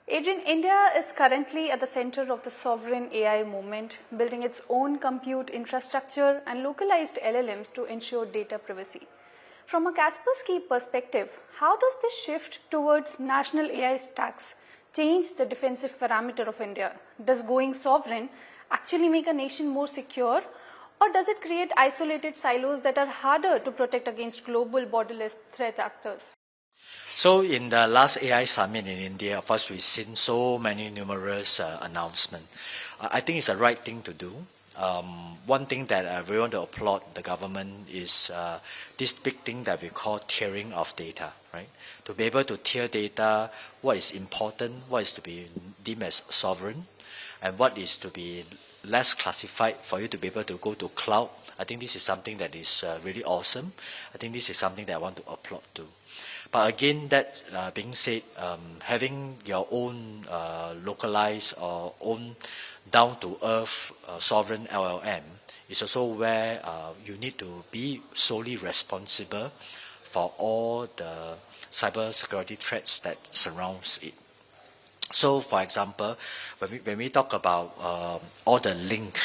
Adrian, India is currently at the center of the sovereign AI movement, building its own compute infrastructure and localized LLMs to ensure data privacy. From a Kaspersky perspective, how does this shift towards national AI stacks change the defensive parameter of India? Does going sovereign actually make a nation more secure, or does it create isolated silos that are harder to protect against global borderless threat actors? So in the last AI summit in India, of course, we've seen so many numerous announcements. I think it's the right thing to do. One thing that I really want to applaud the government is this big thing that we call tiering of data, right? To be able to tier data, what is important, what is to be deemed as sovereign, and what is to be less classified for you to be able to go to cloud. I think this is something that is really awesome. I think this is something that I want to applaud to. But again, that being said, having your own localized or own down-to-earth sovereign LLM is also where you need to be solely responsible for all the cybersecurity threats that surrounds it. So, for example, when we talk about all the link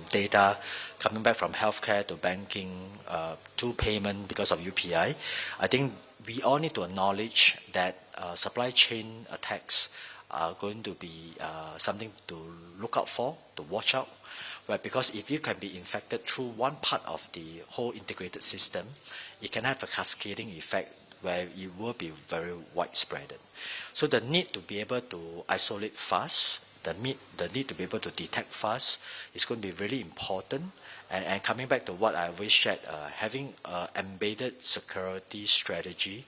data coming back from healthcare to banking to payment because of UPI, I think we all need to acknowledge that supply chain attacks are going to be something to look out for, to watch out. Right? Because if you can be infected through one part of the whole integrated system, it can have a cascading effect where it will be very widespread. So the need to be able to isolate fast, the need to be able to detect fast is going to be really important. And coming back to what I always shared, having an embedded security strategy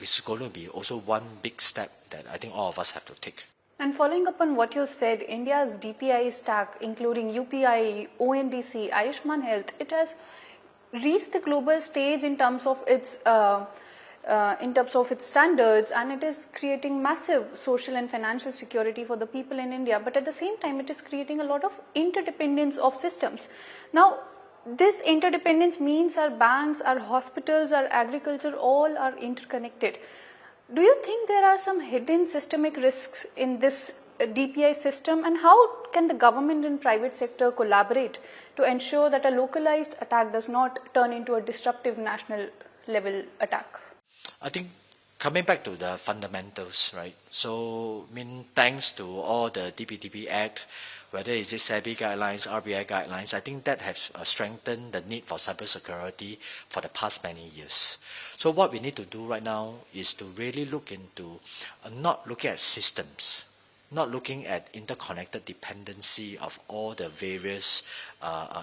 is going to be also one big step that I think all of us have to take. And following up on what you said, India's DPI stack, including UPI, ONDC, Ayushman Health, it has reached the global stage in terms of its standards, and it is creating massive social and financial security for the people in India. But at the same time, it is creating a lot of interdependence of systems. Now, this interdependence means our banks, our hospitals, our agriculture, all are interconnected. Do you think there are some hidden systemic risks in this DPI system, and how can the government and private sector collaborate to ensure that a localized attack does not turn into a disruptive national level attack? I think coming back to the fundamentals, right? So, thanks to all the DPDP Act, whether it's SEBI guidelines, RBI guidelines, I think that has strengthened the need for cybersecurity for the past many years. So what we need to do right now is to really look into not looking at systems, not looking at interconnected dependency of all the various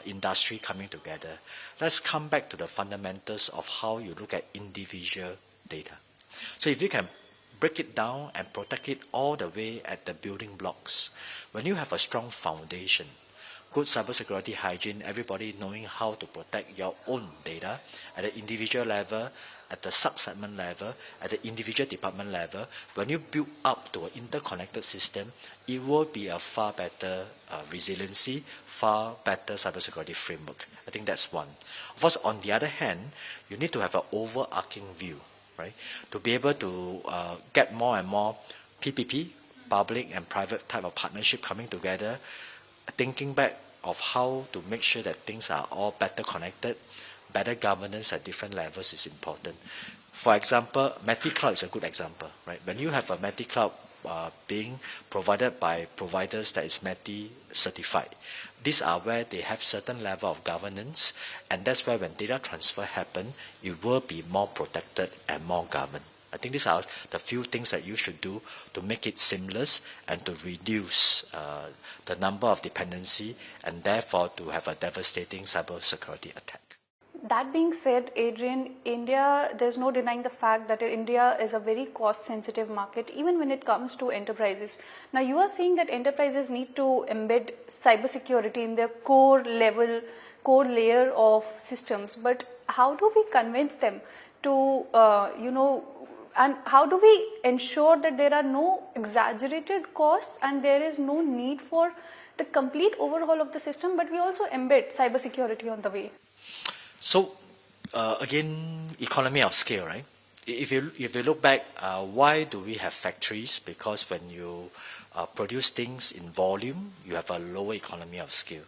industry coming together. Let's come back to the fundamentals of how you look at individual data. So if you can break it down and protect it all the way at the building blocks, when you have a strong foundation, good cybersecurity hygiene, everybody knowing how to protect your own data at the individual level, at the sub-segment level, at the individual department level, when you build up to an interconnected system, it will be a far better resiliency, far better cybersecurity framework. I think that's one. Of course, on the other hand, you need to have an overarching view, right? To be able to get more and more PPP, public and private type of partnership coming together, thinking back of how to make sure that things are all better connected, better governance at different levels is important. For example, multi-cloud is a good example, right? When you have a multi-cloud being provided by providers that is multi-certified, these are where they have certain level of governance, and that's where when data transfer happen, it will be more protected and more governed. I think these are the few things that you should do to make it seamless and to reduce the number of dependency and therefore to have a devastating cybersecurity attack. That being said, Adrian, India, there's no denying the fact that India is a very cost-sensitive market, even when it comes to enterprises. Now, you are saying that enterprises need to embed cybersecurity in their core layer of systems. But how do we convince them to, and how do we ensure that there are no exaggerated costs and there is no need for the complete overhaul of the system, but we also embed cybersecurity on the way? So, again, economy of scale, right? if you look back, why do we have factories? Because when you produce things in volume, you have a lower economy of scale.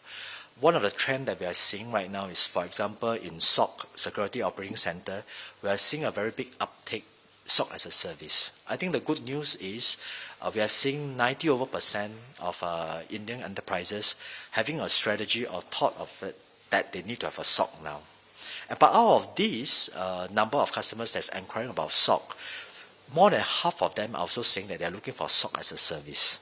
One of the trends that we are seeing right now is, for example, in SOC, Security Operating Center, we are seeing a very big uptake SOC as a service. I think the good news is we are seeing 90% of Indian enterprises having a strategy or thought of it that they need to have a SOC now. But out of these number of customers that's inquiring about SOC, more than half of them are also saying that they're looking for SOC as a service.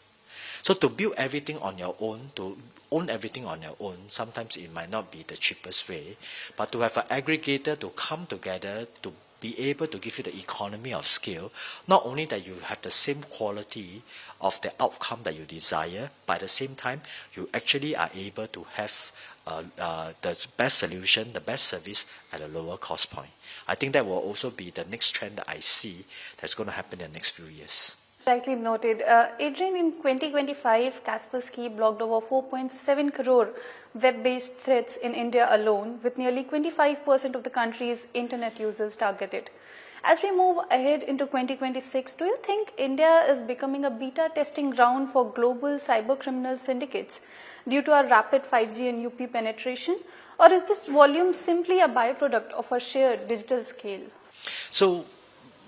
So to build everything on your own, to own everything on your own, sometimes it might not be the cheapest way, but to have an aggregator to come together to be able to give you the economy of scale, not only that you have the same quality of the outcome that you desire, but at the same time, you actually are able to have the best solution, the best service at a lower cost point. I think that will also be the next trend that I see that's going to happen in the next few years. Rightly noted. Adrian, in 2025, Kaspersky blocked over 4.7 crore web-based threats in India alone, with nearly 25% of the country's internet users targeted. As we move ahead into 2026, do you think India is becoming a beta testing ground for global cybercriminal syndicates due to our rapid 5G and UP penetration? Or is this volume simply a byproduct of our sheer digital scale? So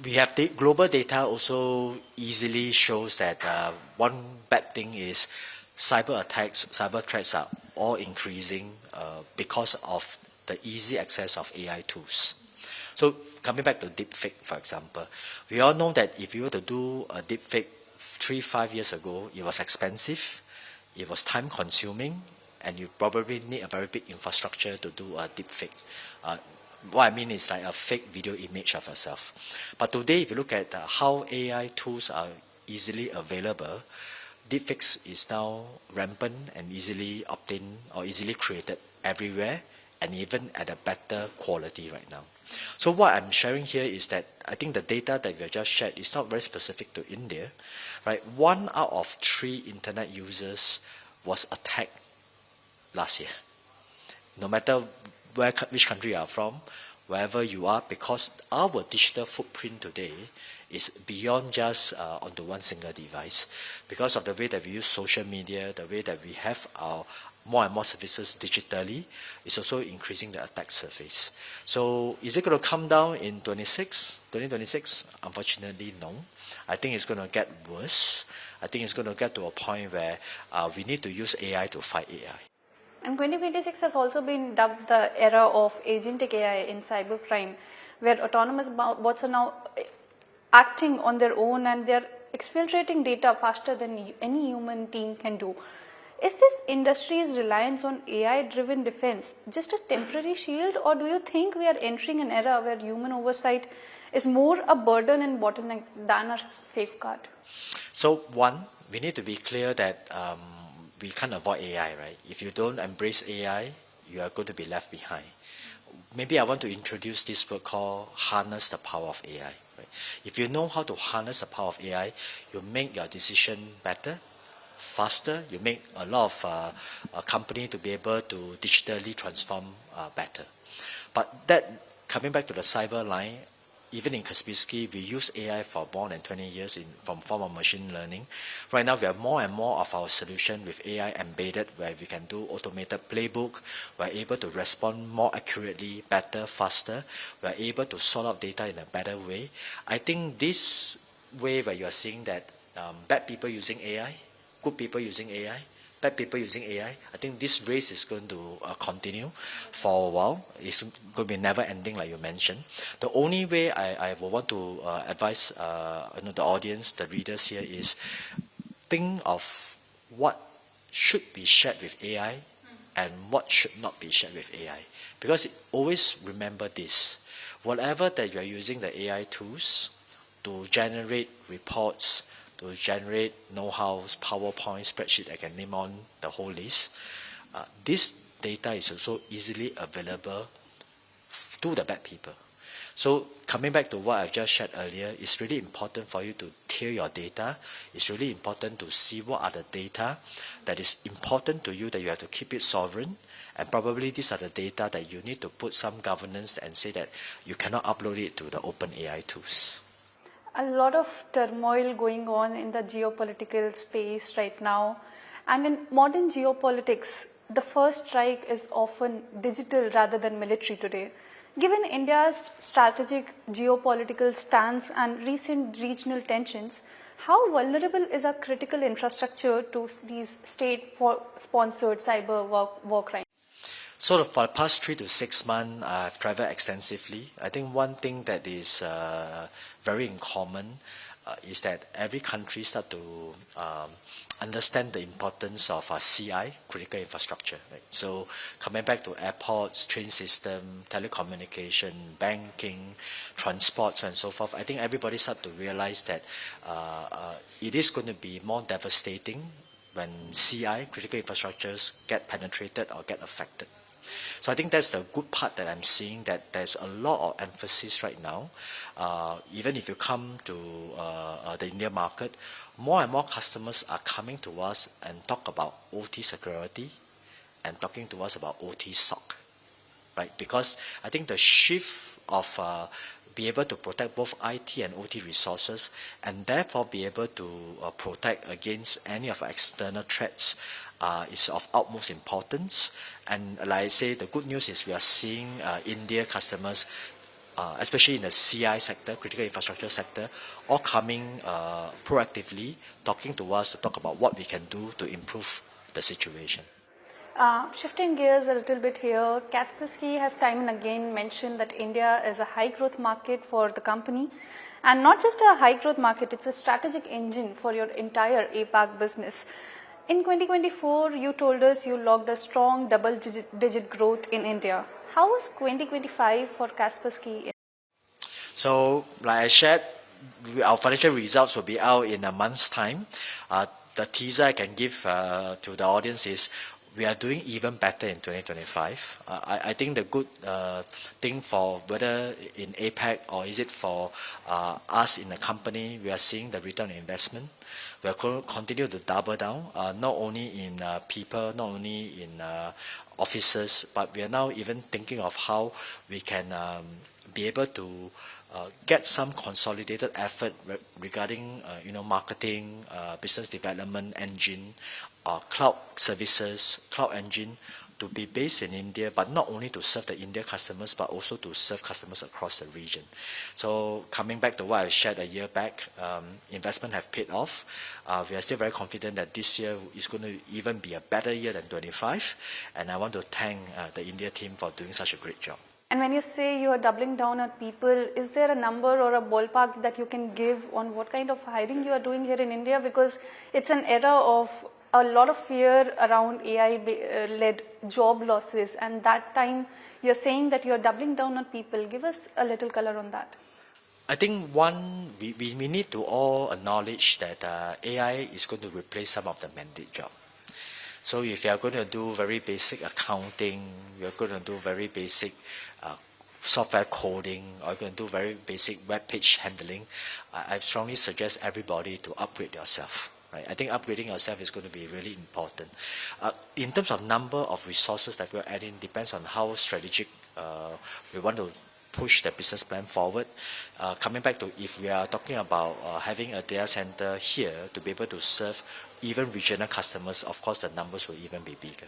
we have global data also easily shows that one bad thing is cyber attacks, cyber threats are all increasing because of the easy access of AI tools. So coming back to deepfake, for example, we all know that if you were to do a deepfake 3-5 years ago, it was expensive, it was time consuming, and you probably need a very big infrastructure to do a deepfake. What I mean is like a fake video image of yourself. But today, if you look at how AI tools are easily available, deepfakes is now rampant and easily obtained or easily created everywhere, and even at a better quality right now. So what I'm sharing here is that I think the data that we have just shared is not very specific to India, right? 1 out of 3 internet users was attacked last year. No matter which country you are from, wherever you are, because our digital footprint today is beyond just onto one single device. Because of the way that we use social media, the way that we have our more and more services digitally, is also increasing the attack surface. So is it going to come down in 2026? Unfortunately, no. I think it's going to get worse. I think it's going to get to a point where we need to use AI to fight AI. And 2026 has also been dubbed the era of agentic AI in cybercrime, where autonomous bots are now acting on their own and they're exfiltrating data faster than any human team can do. Is this industry's reliance on AI-driven defense just a temporary shield, or do you think we are entering an era where human oversight is more a burden and bottleneck than a safeguard? So one, we need to be clear that we can't avoid AI, right? If you don't embrace AI, you are going to be left behind. Maybe I want to introduce this word called harness the power of AI. Right? If you know how to harness the power of AI, you make your decision better, faster. You make a lot of a company to be able to digitally transform better. But that, coming back to the cyber line, even in Kaspersky, we use AI for more than 20 years from form of machine learning. Right now, we have more and more of our solution with AI embedded, where we can do automated playbook. We're able to respond more accurately, better, faster. We're able to sort out data in a better way. I think this way where you're seeing that bad people using AI, good people using AI, bad people using AI, I think this race is going to continue for a while. It's going to be never ending, like you mentioned. The only way I would want to advise the audience, the readers here, is think of what should be shared with AI and what should not be shared with AI. Because always remember this, whatever that you're using the AI tools to generate reports, to generate know-hows, PowerPoint, spreadsheet, I can name on the whole list. This data is also easily available to the bad people. So coming back to what I've just shared earlier, it's really important for you to tier your data. It's really important to see what are the data that is important to you, that you have to keep it sovereign. And probably these are the data that you need to put some governance and say that you cannot upload it to the open AI tools. A lot of turmoil going on in the geopolitical space right now. And in modern geopolitics, the first strike is often digital rather than military today. Given India's strategic geopolitical stance and recent regional tensions, how vulnerable is our critical infrastructure to these state-sponsored cyber war crimes? So for the past 3 to 6 months, I've traveled extensively. I think one thing that is very in common is that every country start to understand the importance of CI, critical infrastructure. Right? So coming back to airports, train system, telecommunication, banking, transport, and so forth, I think everybody start to realize that it is going to be more devastating when CI, critical infrastructures, get penetrated or get affected. So I think that's the good part that I'm seeing, that there's a lot of emphasis right now. Even if you come to the India market, more and more customers are coming to us and talk about OT security and talking to us about OT SOC, right? Because I think the shift of be able to protect both IT and OT resources and therefore be able to protect against any of external threats is of utmost importance. And like I say, the good news is we are seeing India customers, especially in the CI sector, critical infrastructure sector, all coming proactively, talking to us to talk about what we can do to improve the situation. Shifting gears a little bit here, Kaspersky has time and again mentioned that India is a high growth market for the company, and not just a high growth market, it's a strategic engine for your entire APAC business. In 2024, you told us you logged a strong double-digit growth in India. How was 2025 for Kaspersky? So, like I shared, our financial results will be out in a month's time. The teaser I can give to the audience is we are doing even better in 2025. I think the good thing for whether in APAC or is it for us in the company, we are seeing the return on investment. We are going to continue to double down, not only in people, not only in officers, but we are now even thinking of how we can be able to get some consolidated effort regarding marketing, business development engine, cloud services, cloud engine, to be based in India, but not only to serve the India customers, but also to serve customers across the region. So coming back to what I shared a year back, investment have paid off. We are still very confident that this year is going to even be a better year than 25. And I want to thank the India team for doing such a great job. And when you say you are doubling down on people, is there a number or a ballpark that you can give on what kind of hiring you are doing here in India? Because it's an era of a lot of fear around AI-led job losses, and that time you're saying that you're doubling down on people. Give us a little color on that. I think we need to all acknowledge that AI is going to replace some of the mandate job. So if you are going to do very basic accounting, you're going to do very basic software coding, or you're going to do very basic web page handling, I strongly suggest everybody to upgrade yourself. Right? I think upgrading yourself is going to be really important. In terms of number of resources that we're adding, depends on how strategic we want to push the business plan forward. Coming back to if we are talking about having a data center here to be able to serve even regional customers, of course the numbers will even be bigger.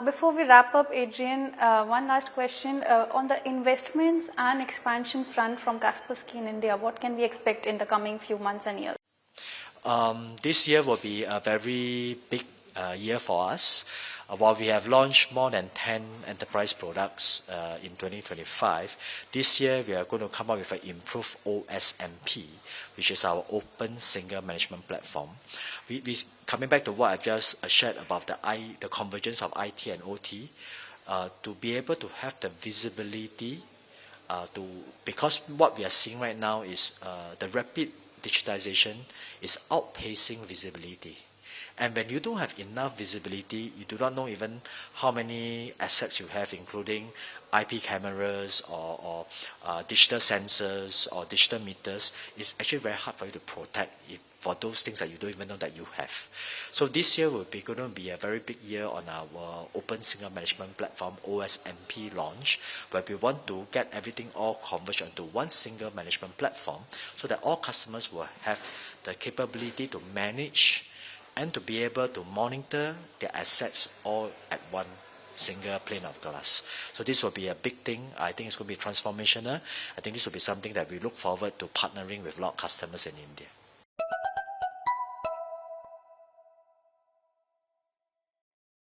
Before we wrap up, Adrian, one last question. On the investments and expansion front from Kaspersky in India, what can we expect in the coming few months and years? This year will be a very big year for us. While we have launched more than 10 enterprise products in 2025, this year we are going to come up with an improved OSMP, which is our open single management platform. Coming back to what I've just shared about the convergence of IT and OT, to be able to have the visibility, because what we are seeing right now is the rapid digitization is outpacing visibility. And when you don't have enough visibility, you do not know even how many assets you have, including IP cameras or digital sensors or digital meters, it's actually very hard for you to protect it for those things that you don't even know that you have. So this year will be going to be a very big year on our Open Single Management Platform OSMP launch, where we want to get everything all converged onto one single management platform so that all customers will have the capability to manage and to be able to monitor their assets all at one single pane of glass. So this will be a big thing. I think it's going to be transformational. I think this will be something that we look forward to partnering with a lot of customers in India.